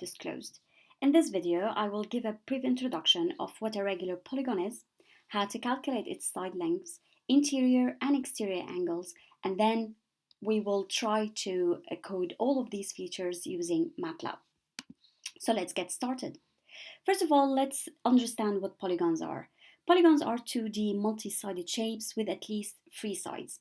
disclosed. In this video, I will give a brief introduction of what a regular polygon is, how to calculate its side lengths, interior and exterior angles, and then we will try to code all of these features using MATLAB. So let's get started. First of all, let's understand what polygons are. Polygons are 2D multi-sided shapes with at least 3 sides.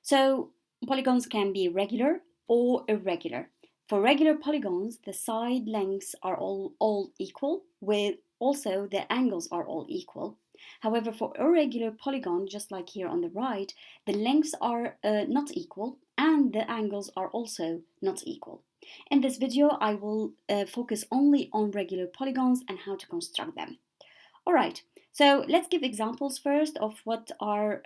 So polygons can be regular or irregular. For regular polygons, the side lengths are all equal, with also the angles are all equal. However, for irregular polygon, just like here on the right, the lengths are not equal and the angles are also not equal. In this video, I will focus only on regular polygons and how to construct them. Alright, so let's give examples first of what are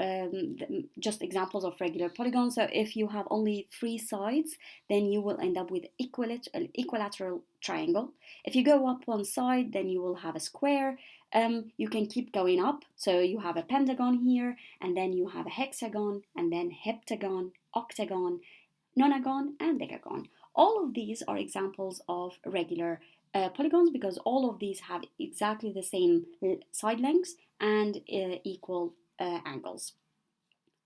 just examples of regular polygons. So if you have only 3 sides, then you will end up with equilateral triangle. If you go up one side, then you will have a square. You can keep going up. So you have a pentagon here, and then you have a hexagon, and then heptagon, octagon, nonagon, and decagon. All of these are examples of regular polygons because all of these have exactly the same side lengths and equal angles.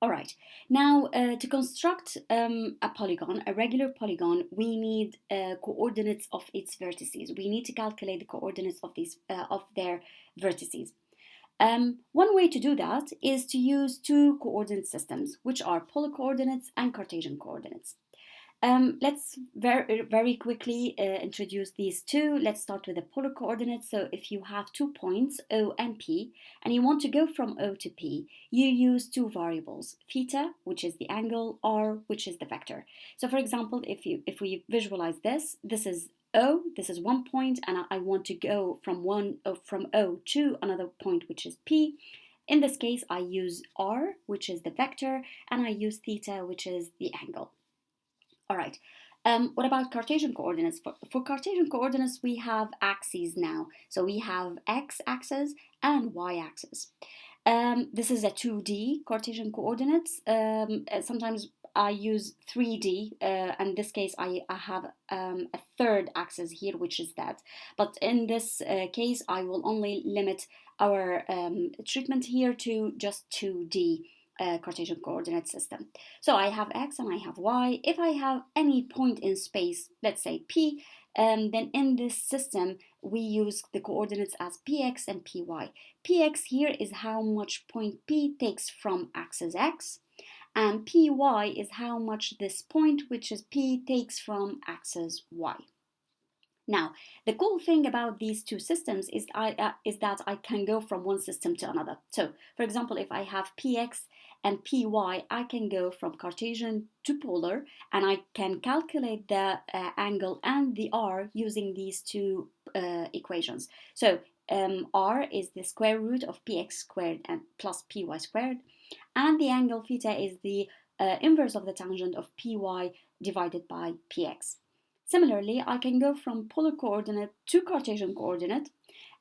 Alright, now to construct a polygon, a regular polygon, we need coordinates of its vertices. We need to calculate the coordinates of their vertices. One way to do that is to use 2 coordinate systems, which are polar coordinates and Cartesian coordinates. Let's very quickly introduce these 2. Let's start with the polar coordinates. So if you have 2 points, O and P, and you want to go from O to P, you use 2 variables, theta, which is the angle, r, which is the vector. So for example, if we visualize this is O, this is one point, and I want to go from O to another point, which is P. In this case, I use r, which is the vector, and I use theta, which is the angle. Alright, what about Cartesian coordinates? For Cartesian coordinates, we have axes now. So we have x-axis and y-axis. This is a 2D Cartesian coordinates. Sometimes I use 3D. In this case, I have a third axis here, which is that. But in this case, I will only limit our treatment here to just 2D. Cartesian coordinate system. So I have x and I have y. If I have any point in space, let's say P, then in this system we use the coordinates as px and py. Px here is how much point P takes from axis x, and py is how much this point, which is P, takes from axis y. Now, the cool thing about these 2 systems is that I can go from one system to another. So, for example, if I have px and py, I can go from Cartesian to polar, and I can calculate the angle and the r using these 2 equations. So, r is the square root of px squared and plus py squared, and the angle theta is the inverse of the tangent of py divided by px. Similarly, I can go from polar coordinate to Cartesian coordinate,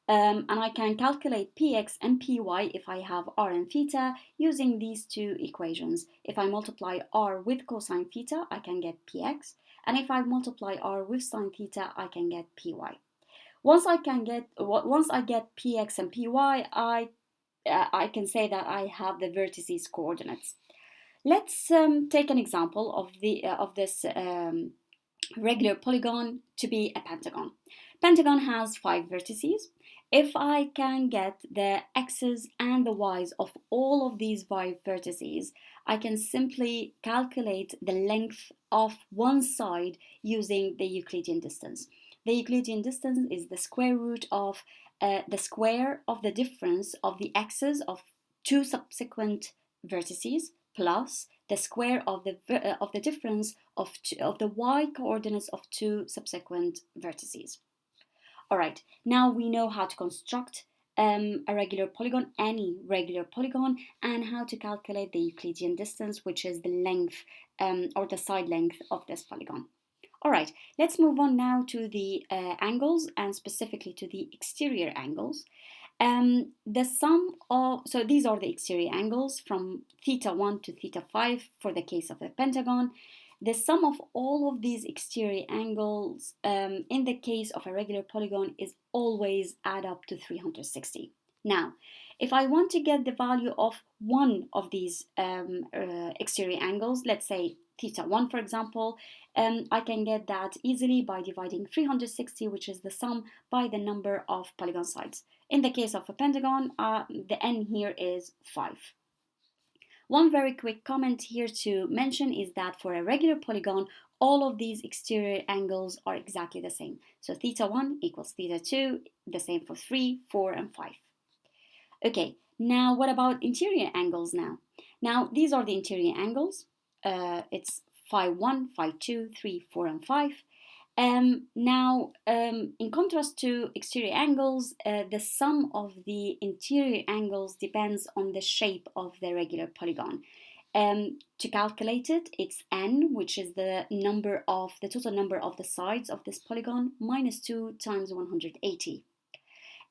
and I can calculate px and py if I have r and theta using these 2 equations. If I multiply r with cosine theta, I can get px, and if I multiply r with sine theta, I can get py. Once I get px and py, I can say that I have the vertices coordinates. Let's take an example of this regular polygon to be a pentagon. Pentagon has 5 vertices. If I can get the x's and the y's of all of these 5 vertices, I can simply calculate the length of one side using the Euclidean distance. The Euclidean distance is the square root of the square of the difference of the x's of 2 subsequent vertices plus the square of the difference of the y coordinates of 2 subsequent vertices. Alright, now we know how to construct a regular polygon, any regular polygon, and how to calculate the Euclidean distance, which is the length or the side length of this polygon. Alright, let's move on now to the angles, and specifically to the exterior angles. So these are the exterior angles from theta 1 to theta 5 for the case of the pentagon. the sum of all of these exterior angles in the case of a regular polygon is always add up to 360. Now, if I want to get the value of one of these exterior angles, let's say theta 1 for example, I can get that easily by dividing 360, which is the sum, by the number of polygon sides. In the case of a pentagon, the n here is 5. One very quick comment here to mention is that for a regular polygon, all of these exterior angles are exactly the same. So theta 1 equals theta 2, the same for 3, 4, and 5. Okay, now what about interior angles now? Now, these are the interior angles. It's phi 1, phi 2, 3, 4, and 5. Now, in contrast to exterior angles, the sum of the interior angles depends on the shape of the regular polygon. To calculate it, it's n, which is the total number of the sides of this polygon, minus 2 times 180.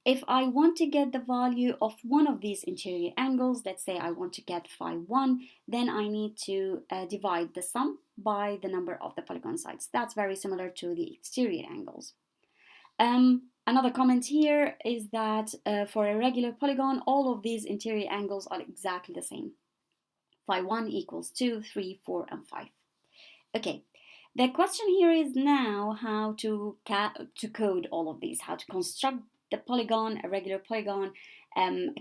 If I want to get the value of one of these interior angles, let's say I want to get phi 1, then I need to divide the sum by the number of the polygon sides. That's very similar to the exterior angles. Another comment here is that for a regular polygon, all of these interior angles are exactly the same. Phi 1 equals 2, 3, 4, and 5. Okay, the question here is now how to code all of these, how to construct the polygon, a regular polygon,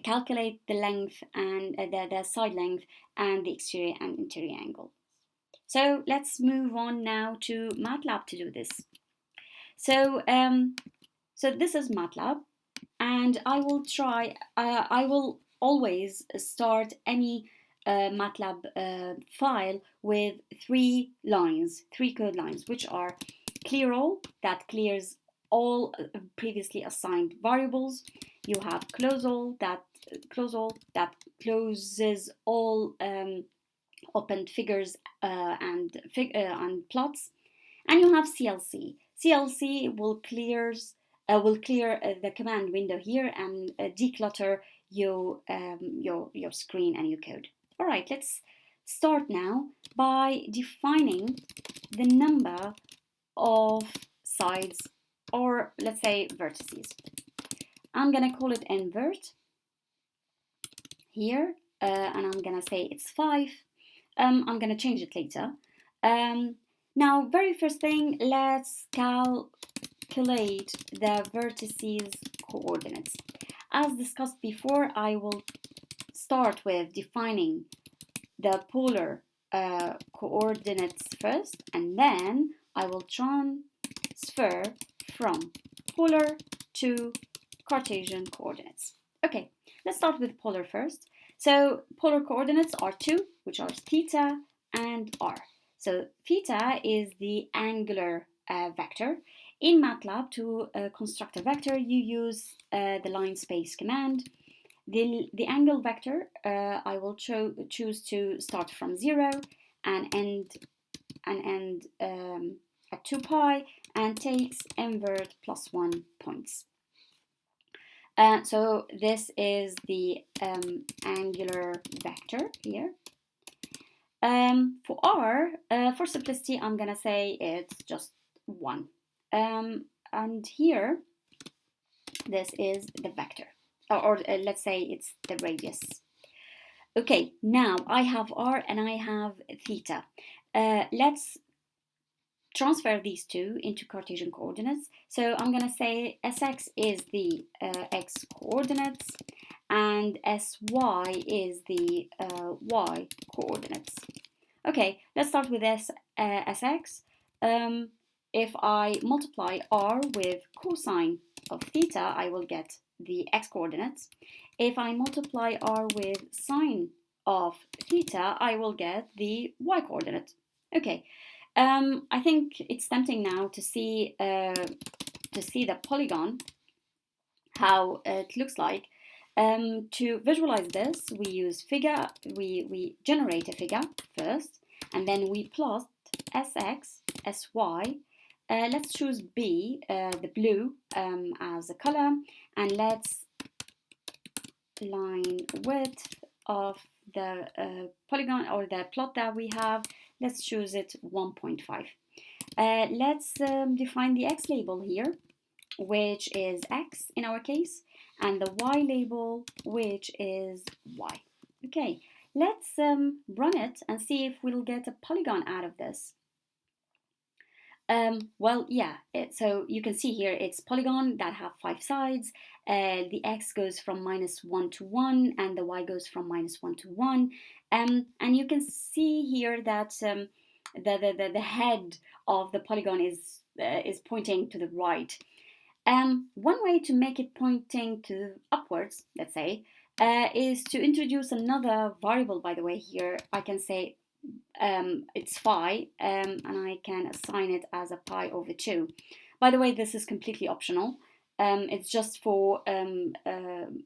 calculate the length and the side length and the exterior and interior angle. So let's move on now to MATLAB to do this. So this is MATLAB, and I will always start any MATLAB file with three code lines, which are clear all, that clears all previously assigned variables. You have close all that closes all opened figures and plots, and you have CLC. CLC will clear the command window here and declutter your screen and your code. All right, let's start now by defining the number of sides, or let's say vertices. I'm gonna call it invert here, and I'm gonna say it's 5. I'm gonna change it later. Now, very first thing, let's calculate the vertices coordinates. As discussed before, I will start with defining the polar coordinates first, and then I will transfer from polar to Cartesian coordinates. Okay, let's start with polar first. So polar coordinates are 2, which are theta and r. So theta is the angular vector. In MATLAB, to construct a vector, you use the line space command. The angle vector, I will choose to start from 0 and end at 2 pi and takes invert plus 1 points. So this is the angular vector here. For r, for simplicity, I'm gonna say it's just 1. And here, this is the vector, or let's say it's the radius. Okay, now I have r and I have theta. Let's transfer these two into Cartesian coordinates. So I'm gonna say Sx is the x coordinates and Sy is the y coordinates. Okay, let's start with Sx. If I multiply r with cosine of theta, I will get the x coordinates. If I multiply r with sine of theta, I will get the y coordinate. Okay, I think it's tempting now to see the polygon, how it looks like. To visualize this, we use figure. We generate a figure first, and then we plot Sx, Sy. Let's choose B, the blue, as a color, and let's line width of the polygon or the plot that we have let's choose it 1.5. Let's define the x label here, which is x in our case, and the y label, which is y. Okay, let's run it and see if we'll get a polygon out of this. Well, yeah, so you can see here it's polygon that have 5 sides. The x goes from -1 to 1 and the y goes from -1 to 1. And you can see here that the head of the polygon is pointing to the right. One way to make it pointing to upwards, let's say, is to introduce another variable. By the way, here I can say it's phi, and I can assign it as a pi over 2. By the way, this is completely optional. It's just for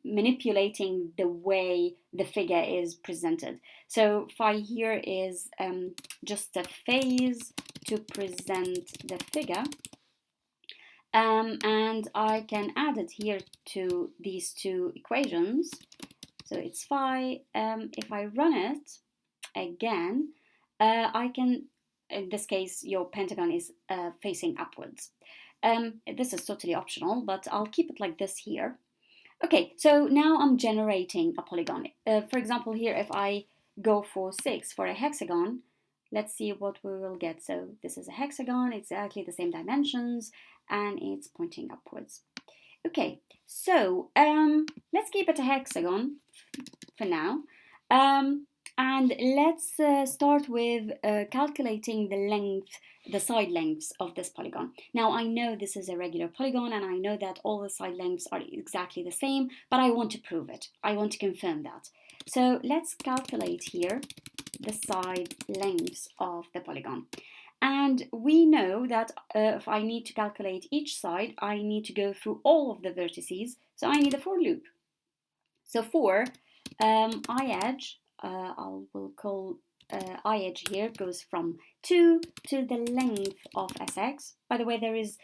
manipulating the way the figure is presented. So phi here is just a phase to present the figure. And I can add it here to these two equations. So it's phi. If I run it again, I can, in this case, your pentagon is facing upwards. This is totally optional, but I'll keep it like this here. Okay, so now I'm generating a polygon. For example, here, if I go for 6 for a hexagon, let's see what we will get. So this is a hexagon, exactly the same dimensions, and it's pointing upwards. Okay, so let's keep it a hexagon for now. And let's start with calculating the length, the side lengths of this polygon. Now I know this is a regular polygon and I know that all the side lengths are exactly the same, but I want to prove it. I want to confirm that. So let's calculate here the side lengths of the polygon. And we know that if I need to calculate each side, I need to go through all of the vertices. So I need a for loop. So for I edge, will call I edge here goes from 2 to the length of Sx. By the way, there is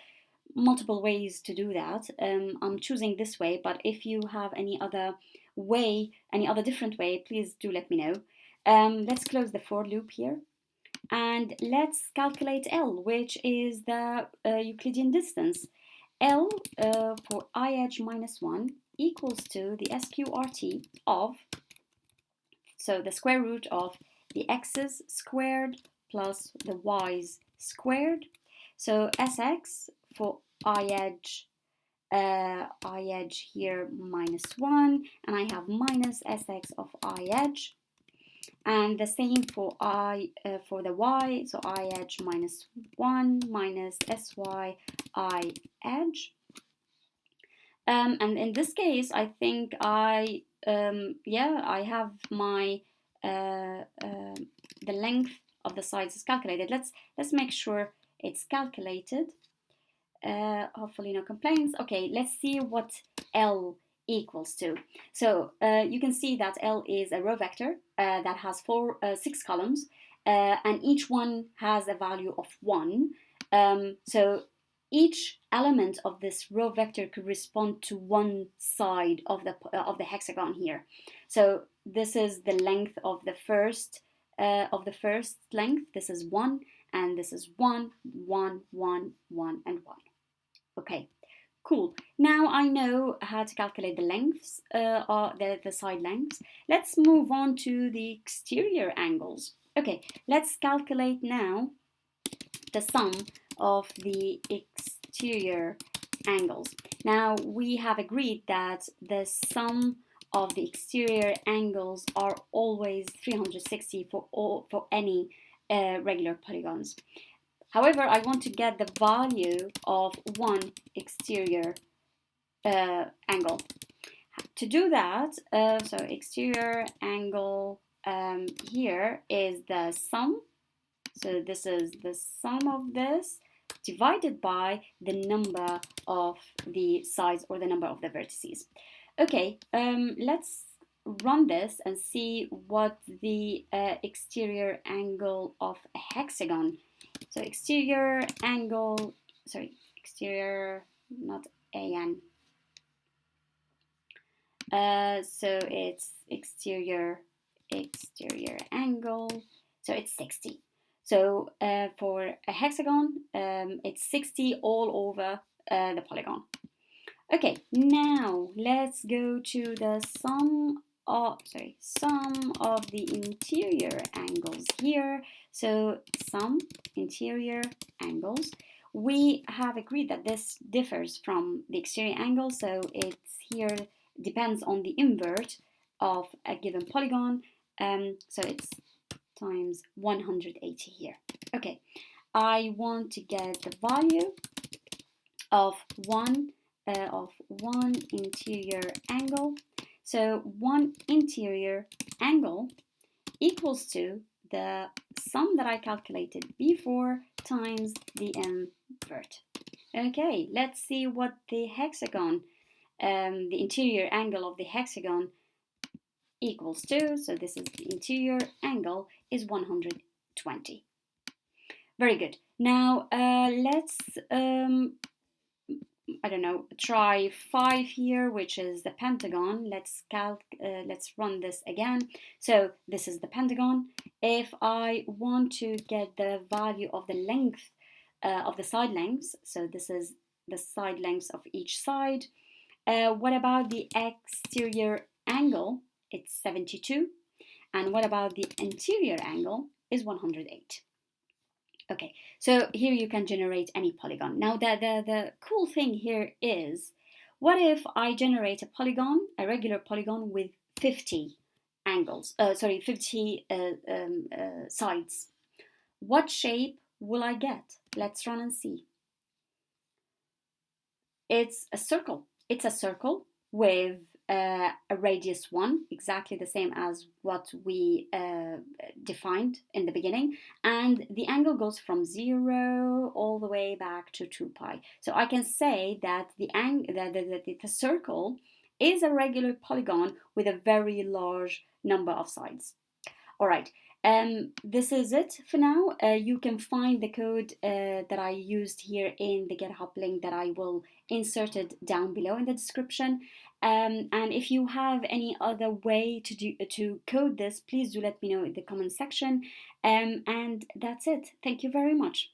multiple ways to do that. I'm choosing this way, but if you have any other way, any other different way, please do let me know. Let's close the for loop here. And let's calculate L, which is the Euclidean distance. L for I edge minus 1 equals to the SQRT of, so the square root of the x's squared plus the y's squared. So Sx for I edge here minus 1, and I have minus Sx of I edge. And the same for for the y, so I edge minus 1 minus sy I edge. And in this case, I think I have my the length of the sides is calculated. Let's make sure it's calculated. Hopefully no complaints. Okay, let's see what L equals to. So you can see that L is a row vector that has 6 columns, and each one has a value of 1. So each element of this row vector correspond to one side of the hexagon here. So this is the length of the first length. This is 1, and this is 1, 1, 1, 1, and 1. Okay, cool. Now I know how to calculate the lengths, the side lengths. Let's move on to the exterior angles. Okay, let's calculate now the sum of the exterior angles. Now we have agreed that the sum of the exterior angles are always 360 for any regular polygons. However, I want to get the value of one exterior angle. To do that, so exterior angle here is the sum. So this is the sum of this divided by the number of the sides or the number of the vertices. Okay, let's run this and see what the exterior angle of a hexagon. So exterior angle, sorry, exterior, not AN. So it's exterior angle, so it's 60. So for a hexagon, it's 60 all over the polygon. Okay, now let's go to the sum of the interior angles here. So sum interior angles. We have agreed that this differs from the exterior angle, so it's here depends on the invert of a given polygon. So it's times 180 here. Okay, I want to get the value of one interior angle. So one interior angle equals to the sum that I calculated before times the invert. Okay, let's see what the hexagon, the interior angle of the hexagon equals to. So this is the interior angle is 120. Very good. Now let's I don't know, try 5 here, which is the pentagon. Let's run this again. So this is the pentagon. If I want to get the value of the length of the side lengths, so this is the side lengths of each side. What about the exterior angle? It's 72. And what about the interior angle? Is 108. Okay, so here you can generate any polygon. Now the cool thing here is, what if I generate a polygon, a regular polygon with 50 angles, 50 sides? What shape will I get? Let's run and see. It's a circle. It's a circle with a radius 1, exactly the same as what we defined in the beginning, and the angle goes from 0 all the way back to 2 pi. So I can say that the circle is a regular polygon with a very large number of sides. All right, this is it for now. You can find the code that I used here in the GitHub link that I will insert it down below in the description. And if you have any other way to code this, please do let me know in the comment section. And that's it. Thank you very much.